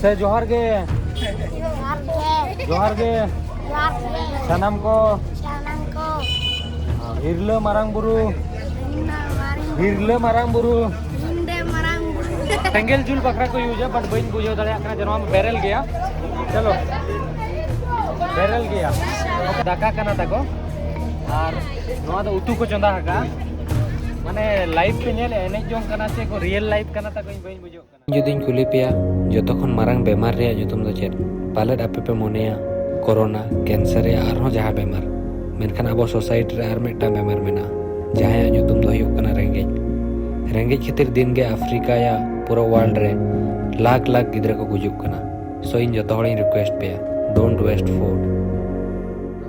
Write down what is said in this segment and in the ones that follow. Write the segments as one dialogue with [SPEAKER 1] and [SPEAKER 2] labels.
[SPEAKER 1] से जोहार गे सनम को हिरले मारांग बुरु सेंगेल जुल बकरा को यूज है बट बइन बुझे दड़े जनो बेरल गया चलो बेरल गया दाका कना तको और नोआ दो उतु को चंदा हका माने लाइव पे नेल एने जोंग कना से को रियल लाइफ कना तको बइन बुझो कना
[SPEAKER 2] जुदिन कुली पेया जतो खन मारांग बेमार रे जुतुम दो चेत पालेट आपे पे मोनेया कोरोना कैंसर या आरो जहा बेमार मेनखान अब सोसाइटी रे आर मेटा बेमार मेना जहां जुतुम दो हुयो कना रेंगे खातिर दिन गे अफ्रीका या पूरा वर्ल्ड रे लाख लाख गिद्रा को गुजुब कना सो इन जतो हड़ी रिक्वेस्ट पे डोंट वेस्ट फूड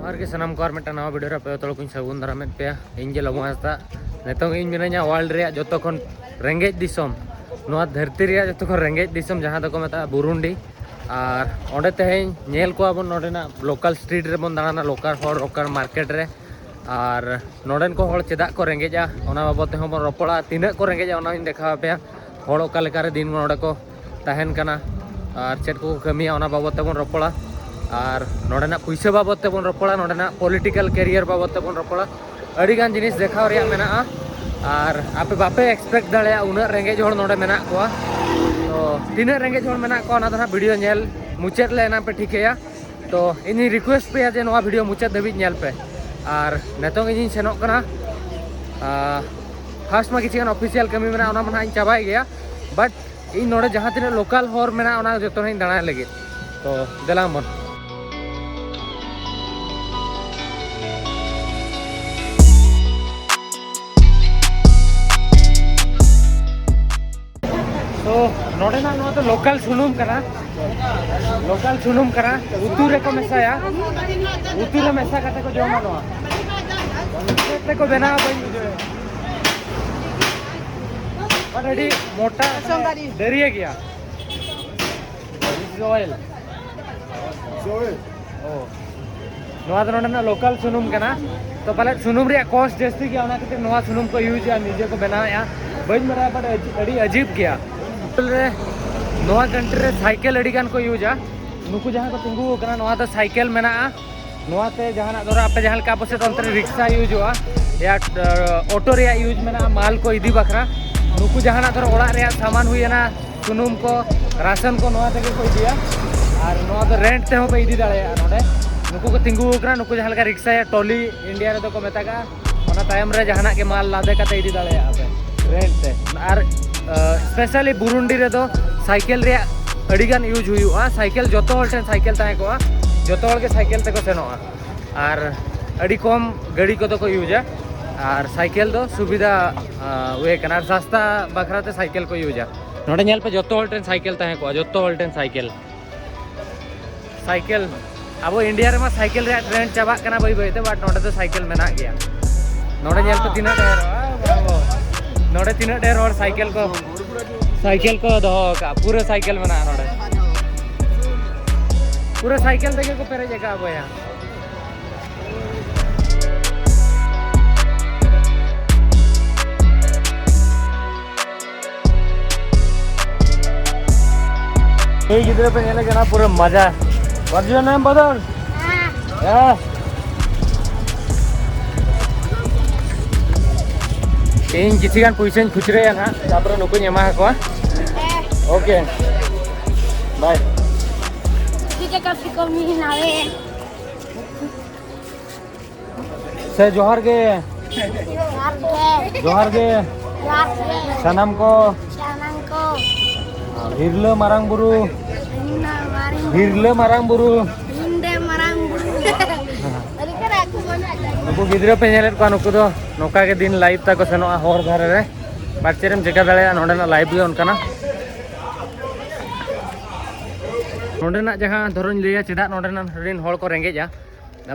[SPEAKER 1] और के सनम को मेटा नवा वीडियो रे पे तोल कुन सगुन दारामेत पे इन जे लमो हस्ता नेतों इन मिनाया वर्ल्ड रे जतो खन रेंगे दिसम नवा धरती रे जतो खन रेंगे दिसम जहां दको मेता बुरुंडी और ओंडे तेहें नेल को अब नोडेना लोकल स्ट्रीट रे बन दाना लोकल मार्केट रे और नोडेन को हड़ चेदा को रेंगेजा ओना बाबत ते बन रोपड़ा तीना को रेंगेजा ओना इन देखा पे हड़ ओका लेका रे दिन नोडे को तहन कना और चेद को कमिया ओना बाबत ते बन रोपड़ा और नोडेना पैसा बाबत ते बन रोपड़ा नोडेना पॉलिटिकल कैरियर बाबत ते बन रोपड़ा अड़ी गान जिनिस देखाव रिया मेना और आपे बापे एक्सपेक्ट दाड़े उना रेंगेज हड़ नोडे मेना कोआ तो तीना रेंगेज हड़ मेना को ओना दना वीडियो नेल मुचाद लेना पे ठीकया तो इन रिक्वेस्ट पे जे नोआ वीडियो मुचाद दबी नेल पे और नेतों इन सेनोक कना फर्स्ट में किसी ऑफिशियल कमी में मना चाबाई गया बट इन नोड़े जहाँ तीन लोकल हर में जो दाड़ा लगे तो देलाम बन तो नोड़े ना तो लोकल सुनुम कना उतु रे को मेसाया उतु रे मेसा कते को जमा नोआ कते को बेना बई बट एडी मोटा दरिया गया ऑयल ओ नोआ तो नोडे ना लोकल सुनुम कना तो पहले सुनुम रे कॉस्ट जस्ती गया ओना कते नोआ सुनुम को यूज या निजे को बनाया बई मरा बट एडी अजीब गया नोआ कंट्री रे साइकिल अड़ी गान को यूजा नुकु जहां को तिंगु कना नोआ तो साइकिल मेना नोआ ते जहां धरो आपे जहां का आपसे तो अंतर रिक्शा यूज हुआ या ऑटो रे यूज मेना माल को इदी बखरा नुकु जहां धरो ओड़ा रे सामान हुई ना सुनुम को राशन को नोआ ते को इदिया और नोआ तो रेंट ते हो पे इदी दाड़े नोडे नुकु को तिंगु कना नुकु जहां का रिक्शा या टोली इंडिया रे तो को मेतागा ओना टाइम रे जहां के माल लादे कते इदी दाड़े आपे रेंट ते और स्पेशली बुरुंडी रे तो साइकिल रे अड़ीगान यूज हुआ साइकिल जो टेन साइकिल तहे को जो के साइकिल ते को सेनोआ और अड़ी कम गाड़ी को तो को यूजा और साइकिल दो सुविधा वे कना सस्ता बखरा ते साइकिल को यूजा नोडे नेल पे जो टेन साइकिल तहे को जो टेन साइकिल अब इंडिया रे मा साइकिल रे ट्रेंड चाबा कना बई बई ते बट नोडे तो साइकिल मेना गया नोडे नेल पे तीना ढेर नोडे तीना ढेर और साइकिल को दो का पूरा साइकिल में ना नोडे पूरा साइकिल देखे को पेरे जगह अब यहाँ ये गिद्रे पे नेले जना पूरा मजा वर्जो नाम बदल हां इन किसी गान पैसा खुचरे ना तापर नुकु एमा को ओके बाय से जोहार गे सनम को हिरले मारांग बुरु नुकु गिद्रा पे नेले को नुकु दो नोका के दिन लाइव ता को सेनो हर धारे रे बाचेरम जगह दाड़े नोडेना लाइव गे उनकाना नोडेना जहां धरोन लिया चेदा नोडेना रिन हड़ को रेंगेजा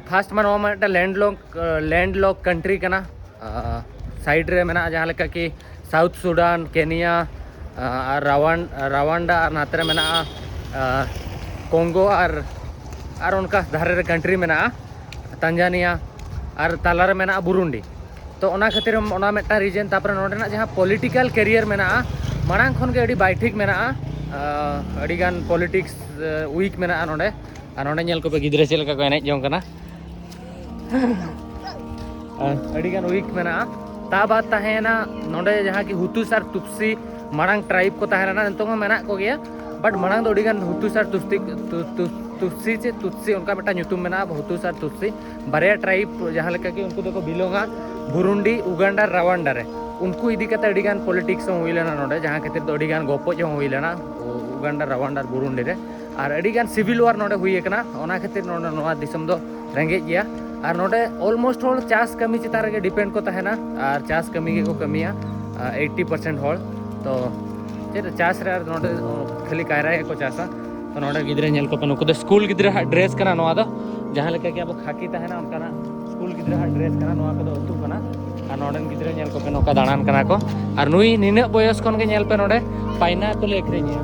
[SPEAKER 1] फर्स्ट मा नोमा लैंडलॉक कंट्री कना साइड रे मेना जहां लेका कि साउथ सुडान केनिया और रावांडा और नातरे मेना कोंगो और उनका धारे रे कंट्री मेना तंजानिया और तालारे मेना बुरुंडी तो ओना खातिर ओना मेटा रीजन तापर नोडेना जहां पॉलिटिकल कैरियर मेना मांग खन के बाई ठीक मेना अड़ीगान पॉलिटिक्स वीक मेना नोडे और नोडे नेल को पे गिद्रे चेल का को एनेज जों कना अड़ीगान वीक मेना ता बात तहेना नोडे जहां की हुतुस और तुपसी मांग ट्राइब को तहेना नितों मेना को गया बट मांग दो अड़ीगान हुतुस और तुपसी से तुत्सी उनका बेटा ᱧᱩᱛᱩᱢ मेना हुतुस और तुत्सी बारे ट्राइब जहां लेका कि उनको देखो बिलोंगा बुरुंडी उगांडा रवांडा रे उनको इदी कते अड़ीगान पॉलिटिक्स हुई लेना नोडे जहां खातिर दो अड़ीगान गोपज हुई लेना उगांडा रवांडा बुरुंडी रे और अड़ीगान सिविल वार नोडे हुई एकना ओना खातिर नोडे नोआ दिसम दो रेंगेज गया और नोडे ऑलमोस्ट होल चास कमी चितार गे डिपेंड को तहेना और चास कमी के को कमिया 80% होल तो चेद चास रे नोडे खाली कायरा को चासा तो नोडे गिद्रे नेल को पे नुको दो स्कूल गिद्रे ड्रेस कना नोआ दो जहां लेका कि अब खाकी तहेना उनका स्कूल गिद्रे ड्रेस कना नोआ को दो अतु कना और नोडन गिद्रे नेल को पे नोका दाणान कना को और नुई निने बयस कोन गे नेल पे नोडे पाइनएप्पल एकरेनिया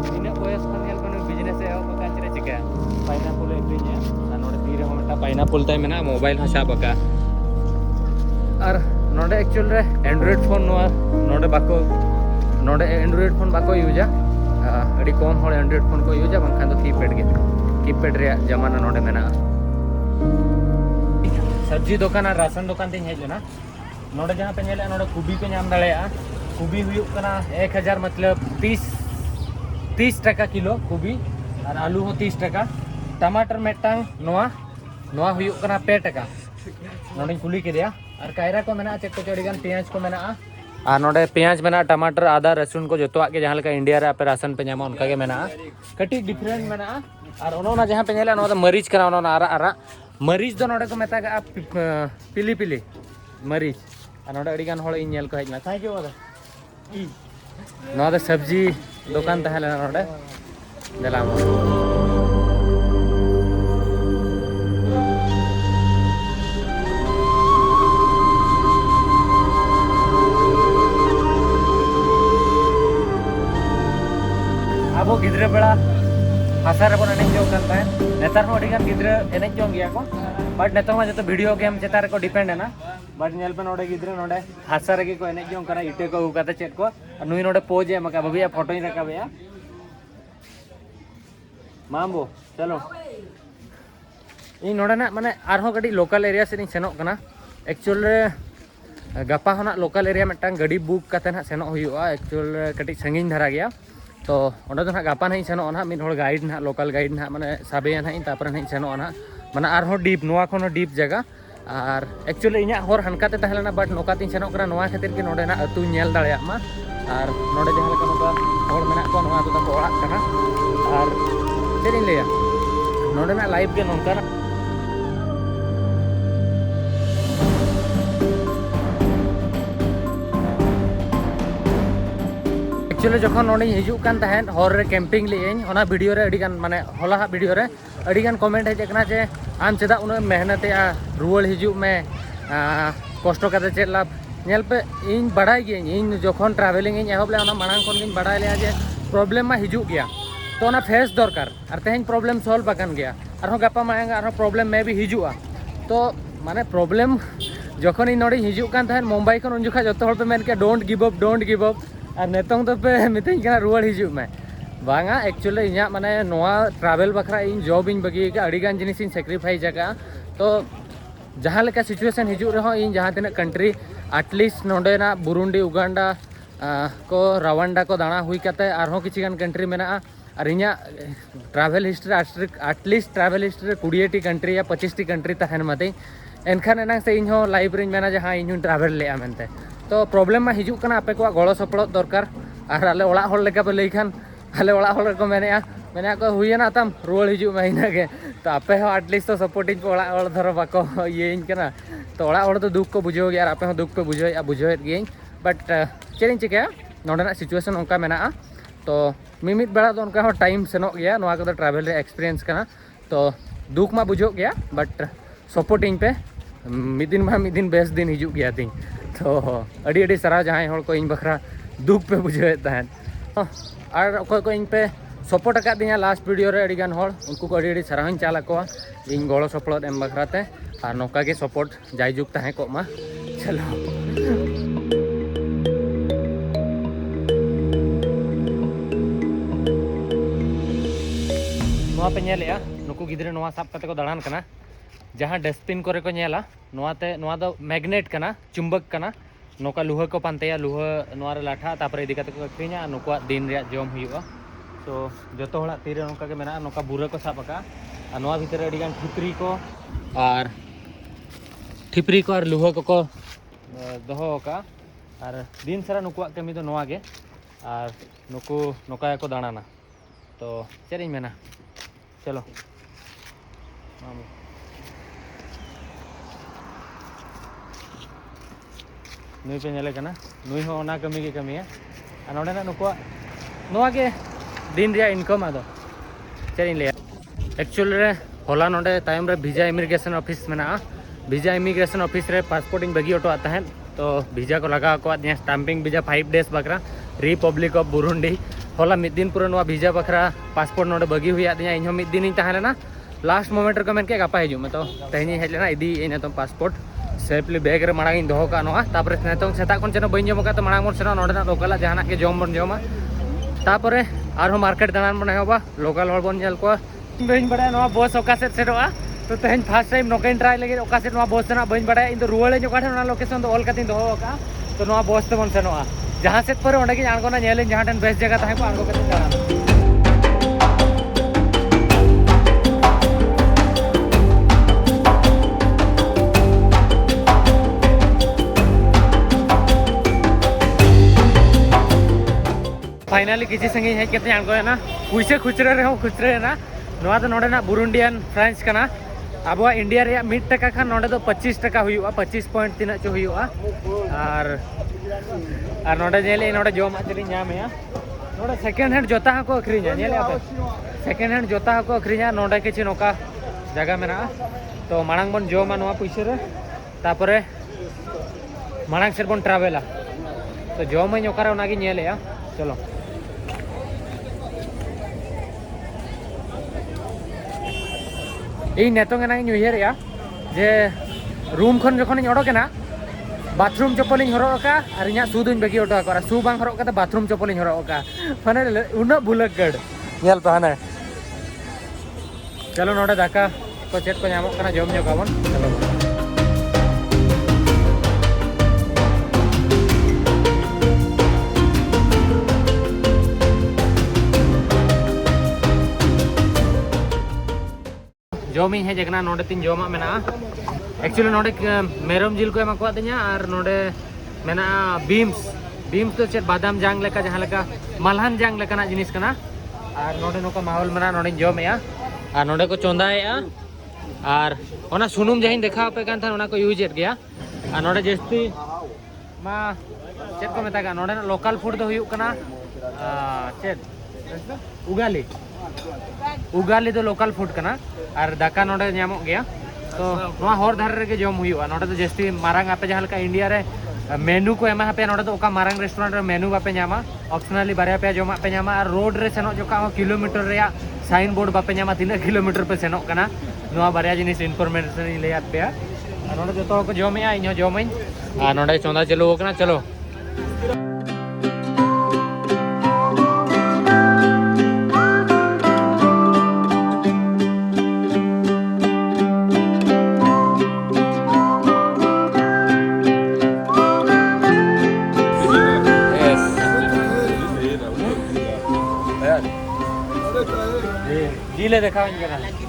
[SPEAKER 1] निने बयस कोन नेल पे बिजनेस ए हो का चिरे चिका पाइनएप्पल एकरेनिया और नोडे तीरे हो मेटा पाइनएप्पल ताई मेना मोबाइल हसा बका और नोडे एक्चुअल रे एंड्रॉइड फोन नोआ नोडे बाको नोडे एंड्रॉइड फोन बाको यूजा अड़ी कम होड़ एंड्रॉइड फोन को यूजा बंखान तो कीपैड रे जमाना नोडे मेना सब्जी दुकान और राशन दुकान तीन हेज लेना नोडे जहां पे नेले नोडे कुबी पे नाम दाड़ेया कुबी हुयुक कना 1000 मतलब 30 टका किलो कुबी और आलू हो 30 टका टमाटर मेटांग नोआ हुयुक कना 2 टका नोडे कुली केदिया और कायरा को मेना चेक को चोड़ीगान पेंयाज को मेना और नोडे पेंयाज मेना टमाटर आदा रसुन को जोतोआ के जहां लेका इंडिया रे आपे राशन पे नामा उनका के मेना कटी डिफरेंट मेना और ओनोना जहां पे नेले नोदा मरीच कना ओनोना आरा मरीच दो नोडे को मेता का पिली पिली मरीच और नोडे अड़ीगान होड़ इन नेल को हेजना थैंक यू ओदा नोदा सब्जी दुकान तहले नोडे देलाम अब गिद्रे बेड़ा हासा रे बन एनेज जो करता है नेतार हो अड़ीगान गिद्रे एनेज जो गया को बट नेतो में जो वीडियो गेम चेतार को डिपेंड है ना बट नेल पे नोडे गिद्रे नोडे हासा रे को एनेज जो करा इटे को उगाते चेट को नुई नोडे पोज है मका बबिया फोटो ही रखा भैया मामबो चलो इन नोडे ना माने आरहो गडी लोकल एरिया से नि सेनो कना एक्चुअल रे गपा होना लोकल एरिया मेटांग गाड़ी बुक करते ना सेनो हुआ एक्चुअल कटी संगीन धरा गया तो ओंडे दो ना गापा नहीं सेनो ना मिन होड़ गाइड ना लोकल गाइड ना माने साबेया ना तापर नहीं सेनो ना माने आरहो डीप नोआ कोनो डीप जगह और एक्चुअली इना होर हनकाते तहलेना बट नोका तीन सेनो करा नोआ खातिर के नोडे ना अतु नेल दाड़ेया मा और नोडे जहां लेका नोका होड़ मेना को नोआ तो को ओळाक कना और चेरिन लेया नोडे ना लाइव के नोका एक्चुअली जो नोडे हिजुक कान तहन हॉर रे कैंपिंग लेन ओना वीडियो रे अड़ीगान माने होला वीडियो रे अड़ीगान कमेंट हेज कना जे आम चेदा उन मेहनतेया रुवल हिजुक में कष्ट करते चेद लाभ नेल पे इन बड़ाई गे इन जोखन ट्रैवलिंग इन एहब ले ओना मांग खन गिन बड़ाई ले जे प्रॉब्लम मा हिजुक गया तो ओना फेस दरकार और तेहन प्रॉब्लम सॉल्व बकन गया और गपा मांग और प्रॉब्लम में भी हिजुआ तो माने प्रॉब्लम जोखन इन नोडे हिजुक कान तहन मुंबई खन उन जोखा जतो हर पे मेन के डोंट गिव अप और नेतों तो पे मितई कना रुवाड़ हिजुक में बांगा एक्चुअली इना माने नोआ travel Bakhra in job in बगी के अड़ीगान जिनिस इन सैक्रिफाइस जका तो जहां लेका सिचुएशन हिजुक रहो इन जहां तिना कंट्री एटलिस्ट नोडे ना बुरुंडी उगांडा को रवांडा को दाणा हुई कते आरहों किछिगान कंट्री मेना और इना travel history at least travel history 20 country या 25 कंट्री तहन मते एनखान एना से इन हो लाइव रे मेना जहां इन ट्रैवल लेया मेनते तो प्रॉब्लम में हिजुक कना आपे को गड़ो सपड़ो दरकार और आले ओड़ा होड़ लेका पे लई खान आले ओड़ा होड़ को मेने को हुईना तम रुवाड़ हिजुक में इना के तो आपे हो एटलिस्ट तो सपोर्टिंग पे ओड़ा होड़ धरो बाको ये इन कना तो ओड़ा होड़ तो दुख को बुझो गया और आपे हो दुख पे बुझोएत गे बट चेरिन चिका नोडेना सिचुएशन उनका मेना तो मिमित बेड़ा तो उनका हो टाइम सेनो गया नोआ को ट्रैवल रे एक्सपीरियंस कना तो दुख मा बुझो गया बट सपोर्टिंग पे मिद दिन बेस्ट दिन हिजुक गया तीन तो अड़ी अड़ी सारा जहां होड़ को इन बखरा दुख पे बुझे तहन और अकोय को इन पे सपोर्ट अका दिया लास्ट वीडियो रे अड़ीगान होड़ उनको को अड़ी सारा इन चाल को इन गड़ो सपोर्ट एम बखराते और नौका के सपोर्ट जायजुग तहे को मा चलो नोआ पे नेलेया नुकु गिद्रे नोआ साब कते को दाड़ान कना जहां डस्टबिन करे को नेला नोआते नोआ दो मैग्नेट कना चुंबक कना नोका लुहा को पानतेया लुहा नोआ रे लाठा तापर इदी कते को अक्रिया नुकुआ दिन रे जम हुआ तो जतो हला तीरे नोका के मेना नोका बुरा को साब का और नोआ भीतर अडी गान ठिपरी को और लुहा को दोहो का और दिन सारा नुकुआ कमी दो नोआ गे और नुकु नोका को दाड़ाना तो चेद इन मेना चलो नुई पे नेले कना नुई हो ओना कमी के कमी है नोडेना नुकुआ नोआ के दिन रिया इनकम आदो चेद इन ले एक्चुअल रे होला नोडे टाइम रे वीजा इमिग्रेशन ऑफिस मेना वीजा इमिग्रेशन ऑफिस रे पासपोर्ट इन बगी ऑटो आता है तो वीजा को लगा को दिया स्टैंपिंग वीजा 5 डेज बकरा रिपब्लिक ऑफ बुरुंडी होला मिद दिन पूरा नोआ वीजा बकरा पासपोर्ट नोडे बगी हुई दिया इन मिद दिन तहलेना लास्ट मोमेंट रे कमेंट के गपा हिजु में तो तेहनी हेज लेना इदी इन तो पासपोर्ट सेफली बैग रे मांग इन दोहो का नोआ तापर नेतों सेता कोन चेनो बइन जम का तो मांग मोर सेनो नोडेना लोकल जहाना के जम बन जमा तापर आरो मार्केट दानान बन हेबा लोकल हर बन जेल को बइन बड़ा नोआ बस ओका से सेरोआ तो तेहन फर्स्ट टाइम नोकेन ट्राई लगे ओका से नोआ बस ना बइन बड़ा इन तो रुवाले जो काठे ना लोकेशन तो ऑल कतिन दोहो का तो नोआ बस ते बन सेनोआ जहां से पर ओंडे के आंगोना नेलेन जहां टन बेस्ट जगह ताहे को आंगो कतिन दाना फाइनली किसी संगे हेज केते आंगो है ना पुइसे खुचरे रे हो खुचरे ना नोआ तो नोडे ना बुरुंडियन फ्रेंच कना अब इंडिया रे 1 टका खान नोडे तो 25 टका हुआ 25 पॉइंट तीना चो हुआ और नोडे नेले नोडे जोमा चली नामेया नोडे सेकंड हैंड जोता को अखरिया नेले आप सेकंड हैंड जोता को अखरिया नोडे किछि नोका जगह मेना तो मांग बन जोमा नोआ पुइसे रे तापरे मांग सेर बन ट्रैवला तो जोमा नोकारे ओनागी नेले चलो এই নেতঙ্গে নাই উইয়ারিয়া যে রুম খন যখন অড়কেনা বাথরুম চপ্পলিং হরকা আর ইয়া সুদুন বেগি অটো করা সু বাং হরকা তে বাথরুম চপ্পলিং হরকা মানে উনা বুলগড নেল পানা চলো নডে দাকা को चेट को नामक कना जम जोगाबन चलो जोमी है जगना नोडे तीन जोमा मेना एक्चुअली नोडे मेरम जिल को एमा को दिया और नोडे मेना बीम्स तो चेत बादाम जांग लेका जहां लेका मलहन जांग लेका जिनिस कना और नोडे नोका माहौल मेना नोडे जोमेया और नोडे को चोंदाएया और ओना सुनुम जहिन देखा पे कान था ओना को यूज एट गया और नोडे जस्ती मा चेत को मेता का नोडे लोकल फूड तो हुयु कना चेत उगाली तो लोकल फूड कना और दाका नोडे नामो गया तो नोआ हर धारे रे जम हुयु नोडे तो जस्ती मारांग आपे जहां लेका इंडिया रे मेनू को एमा पे नोडे तो ओका मारांग रेस्टोरेंट रे मेनू बापे नामा ऑप्शनली बारे पे जमा पे नामा और रोड रे सेनो जोका किलोमीटर रे साइन बोर्ड बापे नामा 3 किलोमीटर पे सेनो कना नोआ बारे जिनिस इनफॉरमेशन ले आत पे नोडे जतो को जमेया इनो जमइन आ नोडे चोंदा चलो कना चलो ले देखा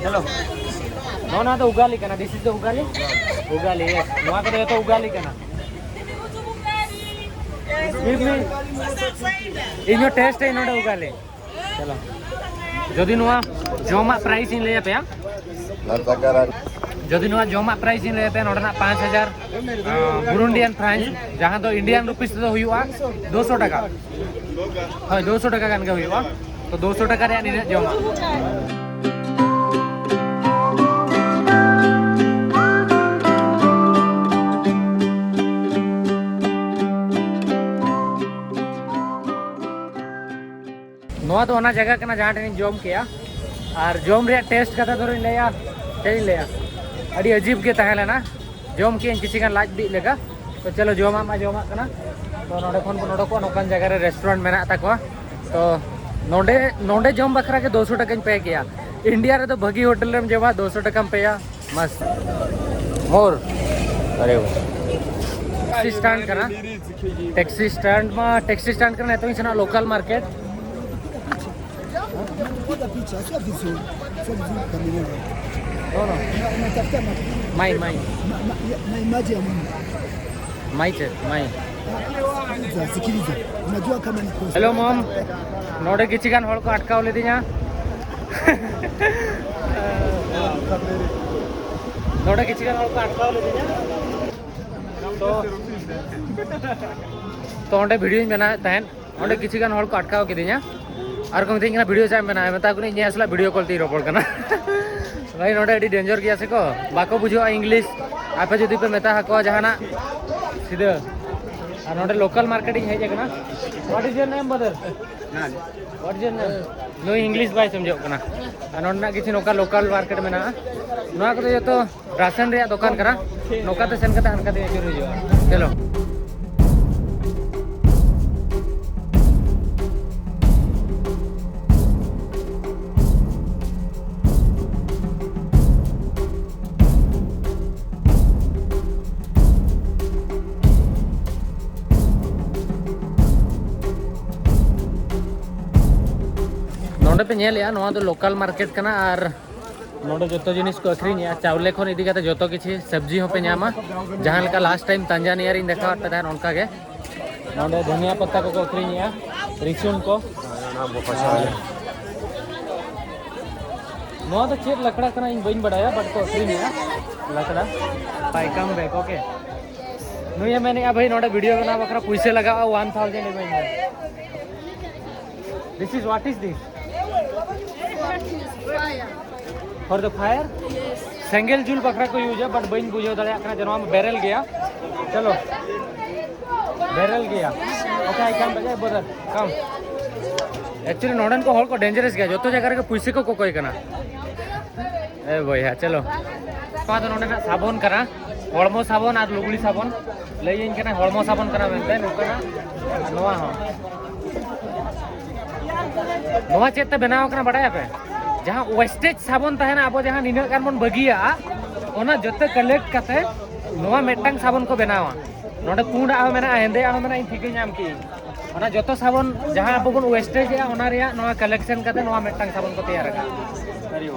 [SPEAKER 1] चलो नो ना तो उगाली कना this is the ugali yes नोआ को तो उगाली कना give me in your test इन नोडे उगाली चलो जदी नोआ जोमा प्राइस इन ले पे जदी नोआ जोमा प्राइस इन ले पे नोडना 5000 बुरुंडियन फ्रांच जहां तो इंडियन रुपीस तो हुआ 200 टका हां 200 टका कान का हुआ तो 200 टका रे नि जोमा नोआ तो ओना जगह कना जहां टेन जम किया और जम रे टेस्ट कथा धरो लेया चली लेया अड़ी अजीब के तहले ना जम के किसी का लाज बी लेगा तो चलो जमा मा जमा कना तो नोडे फोन नोडे को नोकन जगह रे रेस्टोरेंट मेना तको तो नोडे जम बखरा के 200 टका पे किया इंडिया रे तो भगी होटल रे जमा 200 टका पे या मस्त मोर अरे वो टैक्सी स्टैंड करना टैक्सी स्टैंड करना है तो इतना local market
[SPEAKER 3] Piga picha, sio vizuri kamilifu.
[SPEAKER 1] no
[SPEAKER 3] Unatafuta
[SPEAKER 1] mai
[SPEAKER 3] na imaji ya Mungu. Sikiliza. Unajua kama ni kosa.
[SPEAKER 1] Hello mom नोडे किसी गान हॉल को अटकाव ले दिया नोडे किसी गान हॉल को अटकाव ले दिया तो ओंडे वीडियो बना तहन ओंडे किसी गान हॉल को अटकाव के दिया और को मिथिंग वीडियो चाहे बनाए मता को नहीं असला वीडियो कॉल ती रोपड़ करना भाई नोडे एडी डेंजर गया से को बाको बुझो इंग्लिश आपे जदी पे मेता हको जहाना सीधा और नोडे लोकल मार्केटिंग है जगना what is your name brother what is your name no English बाय समझो कना और नोडना किसी नोका लोकल मार्केट में ना नोआ को जो तो राशन रे दुकान करा नोका तो सेन कता हनका दे जरूर जो चलो नोडे पे नेल या नोआ तो लोकल मार्केट कना और नोडे जतो जिनिस को अखरीनिया चावले खन इदी काते जतो किछि सब्जी हो पे न्यामा जहां लका लास्ट टाइम तांजानिया रे देखा तदा उनका के नोडे धनिया पत्ता को अखरीनिया रिसुन को नोआ तो चेत लकड़ा कना इन बइन बडाया बट को अखरीनिया लकड़ा पाइकम बैक ओके नु ये मैंने भाई नोडे वीडियो बना बकरा पैसे लगाओ 1000 में this is what is this For the fire? Yes. Single joule बकरा को यूज है बट बइन बुझो दड़े अपना जनवा में बैरल गया चलो बैरल गया ओके आई कम बजे ब्रदर कम एक्चुअली नोडन को हॉल को डेंजरस गया जो तो जगह के पुइसे को कोई करना ए भैया चलो पाद नोडन साबुन करा हळमो साबुन और लुगड़ी साबुन लई इन कना हळमो साबुन करा मेनते नोकना नोवा हो नोवा चेत बनाव कना बडाया पे जहाँ वेस्टेज साबुन तहना अब जहाँ निना गान बन बगिया ओना जते कलेक्ट कते नोवा मेटंग साबुन को बनावा नोडे पुंड आ मेना हेंदे आ मेना इन ठिके नाम की ओना जतो साबुन जहाँ अब बन वेस्टेज या ओना रिया नोवा कलेक्शन कते नोवा मेटंग साबुन को तैयार का करियो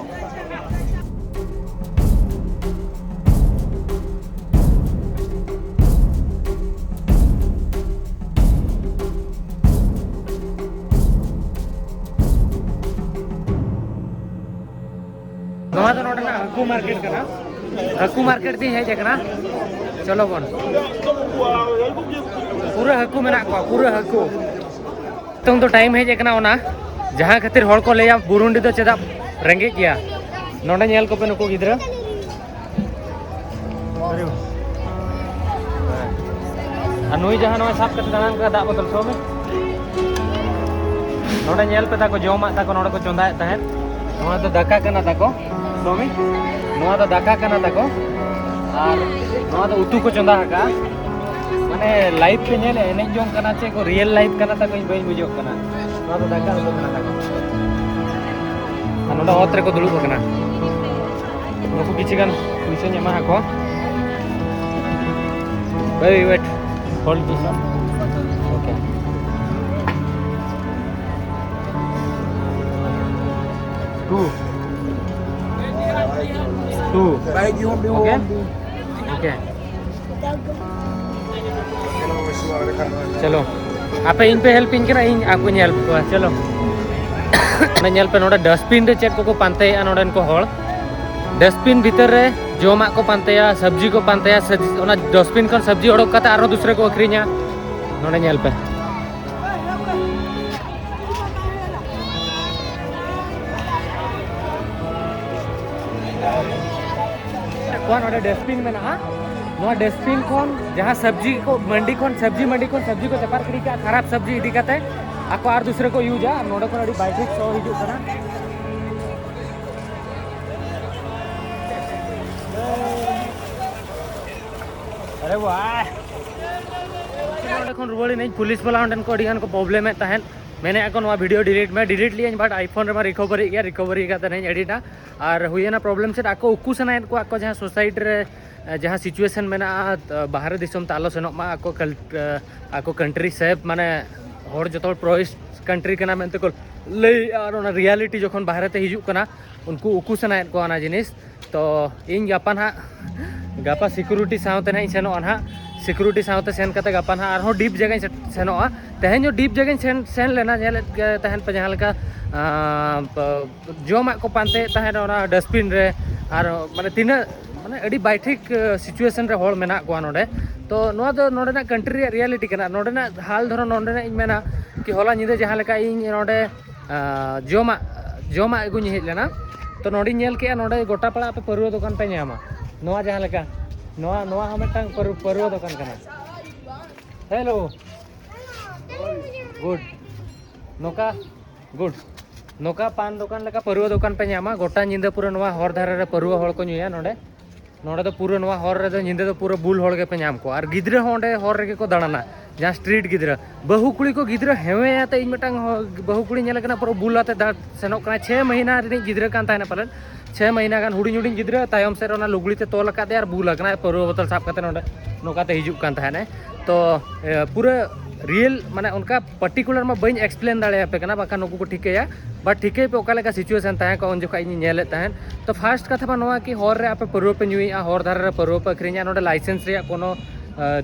[SPEAKER 1] नोआ तो नोडे ना हकू मार्केट दी है जगना चलो बन पूरा हकू मेना को पूरा हकू तुम तो टाइम है जगना ओना जहां खातिर हड़ को लेया बुरुंडी तो चेदा रेंगे गया नोडे नेल को पे नुको गिद्रा अनुई जहां नोआ साफ कते दान का दा बोतल सो में नोडे नेल पे ताको जोमा ताको नोडे को चोंदा तहन नोआ तो दाका कना ताको स्वामी नोआ तो दाका कना ताको और नोआ तो उतु को चंदा हका माने लाइफ पे नेल एने जों कना चे को रियल लाइफ कना ताको इन बइन बुझो कना नोआ तो दाका उतु कना ताको नोडा ओत्रे को दुलु कना नुकु किछि गान पुइसे ᱧᱟᱢᱟ हको wait hold this okay too okay okay चलो आप इन पे हेल्प इन करा इन आपको हेल्प को चलो नेल पे नोडा डस्टबिन रे चेक को पांते नोडन को हॉल डस्टबिन भीतर रे जोमा को पांतेया सब्जी को पांतेया ओना डस्टबिन को सब्जी ओडक कता आरो दूसरे को अखरी냐 नोडे नेल पे कौन और डस्टबिन में ना नोआ डस्टबिन कौन जहाँ सब्जी को मंडी को सब्जी को चपार करी का खराब सब्जी इदी कते आको आर दूसरे को यूज आ नोडे को अडी बाइक सो हिजु कना अरे वाह नोडे कोन रुवाड़ी नहीं पुलिस वाला ओंडन को अडिगान को प्रॉब्लम है तहन मैंने को नवा वीडियो डिलीट लिया बट आईफोन रे रिकवरी का नहीं एडिटा और हुईना प्रॉब्लम से आको उकू सनायत को आको जहाँ सोसाइटी रे जहाँ सिचुएशन में बाहर दिसम तालो सेनोक मा आको कंट्री सेफ माने हर जो प्रोइस्ट कंट्री कना मेनते को लई और ओना रियलिटी जखन बाहर ते हिजुक कना उनको उकू सनायत को आना जिनिस तो इन गापा ना गापा सिक्योरिटी सावते ना सेनो ना सिक्योरिटी सावते सेन कते गापा ना और डीप जगह सेनो तेहन जो डीप जगह सेन लेना तहन पे जहाँ लेका जोमा को पानते तहन ओना डस्टबिन रे और माने तीना माने अड़ी बाइठिक सिचुएशन रे होड़ मेना को नोडे तो नोआ दो नोडे ना कंट्री रियलिटी कना नोडे ना हाल धरो नोडे ना इन मेना कि होला निदे जहाँ लेका इन नोडे जोमा अगुኝ हेज लेना तो नोडी नेल के नोडे गोटा पड़ा पे परुआ दुकान पे ᱧᱟᱢᱟ नोआ जहाँ लेका नोआ हम मिदटांग परुआ दुकान कना हेलो गुड नोका गुड नोका पान दुकान लेका परुआ दुकान पे ᱧᱟᱢᱟ गोटा निंदा पूरा नोआ हर धारे रे परुआ हड़ को ᱧᱩᱭᱟ नोडे नोडे तो पूरा नोआ हर रे दो निंदा तो पूरा बुल हड़ के पे ᱧᱟᱢ को और गिद्रा होंडे हर रे को दाड़ाना जहाँ स्ट्रीट गिद्रा बहु कुड़ी को गिद्रा हेवे आते इन मिदटांग बहु कुड़ी नेल कना पूरा बुल आते सेनोक कना 6 महीना रे गिद्रा कान तायना पालन 6 महीना गान हुडिंग हुडिंग गिद्रा तायम से रोना लुगड़ी ते तोल कादे और बुल कना परुआ बोतल साफ काते नोडे नोकाते हिजुक कान ताहने तो पूरा रियल माने उनका पर्टिकुलर में बी एक्सप्लेन दाड़े पे कना बाका नुकु को ठिकेया बट ठिके पे ओका लेका सिचुएशन ताहे को उन जोखा इन नेले ताहन तो फर्स्ट कथा बा नोआ कि हर रे आपे परुआ पे ᱧᱩᱭᱟ हर धारे रे परुआ पे अखरिᱧा नोडे लाइसेंस रे कोनो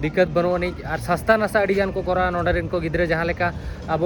[SPEAKER 1] दिक्कत बनुनी और सस्ता नशा अड़ी गान को करा नोडे रिन को गिद्रे जहाँ लेका अब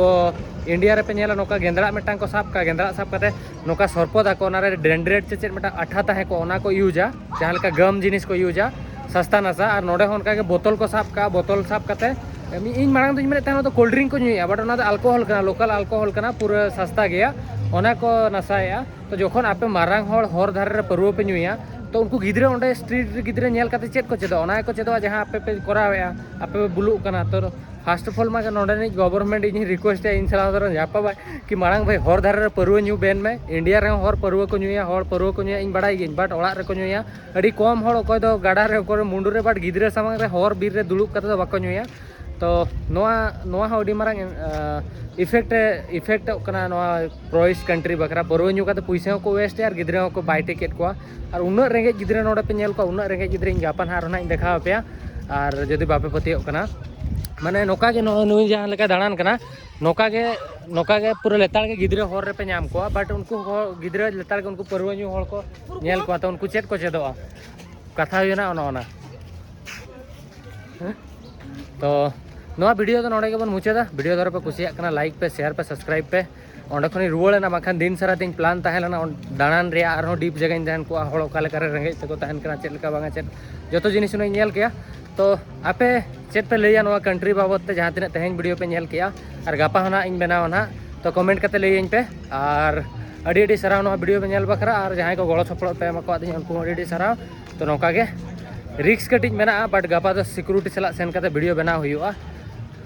[SPEAKER 1] इंडिया रे पे नेला नोका गेंदड़ा मिटांग को साफ का गेंदड़ा साफ कते नोका सरपदा को ओनारे डेंड्रेट से चेत मिटा अठा ताहे को ओना को यूजा जहाँ लेका गम जिनिस को यूजा सस्ता नशा और नोडे उनका के बोतल को साफ का बोतल साफ कते इन मांग तो मेरे तो कोल्ड ड्रिंक को ᱧᱩᱭᱟ बट ओना अल्कोहल कना लोकल अल्कोहल कना पूरा सस्ता गया ओना को नशाया तो जोखन आपे मारांग हर धारे रे परुआ पे ᱧᱩᱭᱟ तो उनको गिद्रे ओंडे स्ट्रीट गिद्रे नेल काते चेत को चेदो ओना को चेदो जहाँ आपे पे करावेया आपे बुलुक कना तो फर्स्ट ऑफ ऑल मा नोडे नि गवर्नमेंट इन रिक्वेस्ट इन सलाह दर जापा भाई कि मारांग भाई हर धारे रे परुआ ᱧᱩ बेन में इंडिया रे हर परुआ को ᱧᱩᱭᱟ हर परुआ को ᱧᱩᱭᱟ इन बड़ाई गिन बट ओड़ा रे को ᱧᱩᱭᱟ अड़ी कम हर अकय दो गाडा रे को मुंडू रे बट गिद्रे सामंग रे हर बीर रे दुलुक काते दो बाको ᱧᱩᱭᱟ तो नोआ अड़ी मारांग इफेक्ट कना नोआ प्रोइस्ट कंट्री बकरा परुआ ᱧᱩ काते पैसा को वेस्ट और गिद्रे को बाय टिकेट को और उन्ना रेंगे गिद्रे नोडे पे नेल को उन्ना रेंगे गिद्रे गापा हार ना देखा पे और जदि बापे पतियो कना माने नोका के नुई जहाँ लेका दाड़ान कना नोका के पूरा लेताड़ के गिद्रे हर रे पे ᱧᱟᱢ को बट उनको गिद्रे लेताड़ के उनको परुआ ᱧᱩ हर को नेल को तो उनको चेत को चेदोआ कथा हुईना ओना तो नोआ वीडियो तो नोडे के बन मुचादा वीडियो दर पे कुसिया कना लाइक पे शेयर पे सब्सक्राइब पे ओंडे खनि रुवाड़ना माखान दिन सारा दिन प्लान ताहेलना दाड़ान रे आरो डीप जगह तहन को हड़ ओका लेका रेंगे तको तहन कना चेत लेका बांगा चेत जतो जिनिस नु नेल केया तो आपे चेत पे लैया नोआ कंट्री बाबत ते जहाँ तिना तेहेन वीडियो पे नेल केया और गापा होना इन बनाव ना तो कमेंट कते लैयिन पे और अड़ी अड़ी सराव नोआ वीडियो पे नेल बखरा और जहाँ को गड़ो छपड़ पे एमा को आदिन उनको अड़ी अड़ी सराव तो नौका के रिक्स कटिज मेना बट गापा तो सिक्योरिटी सला सेन कते वीडियो बनाव हुआ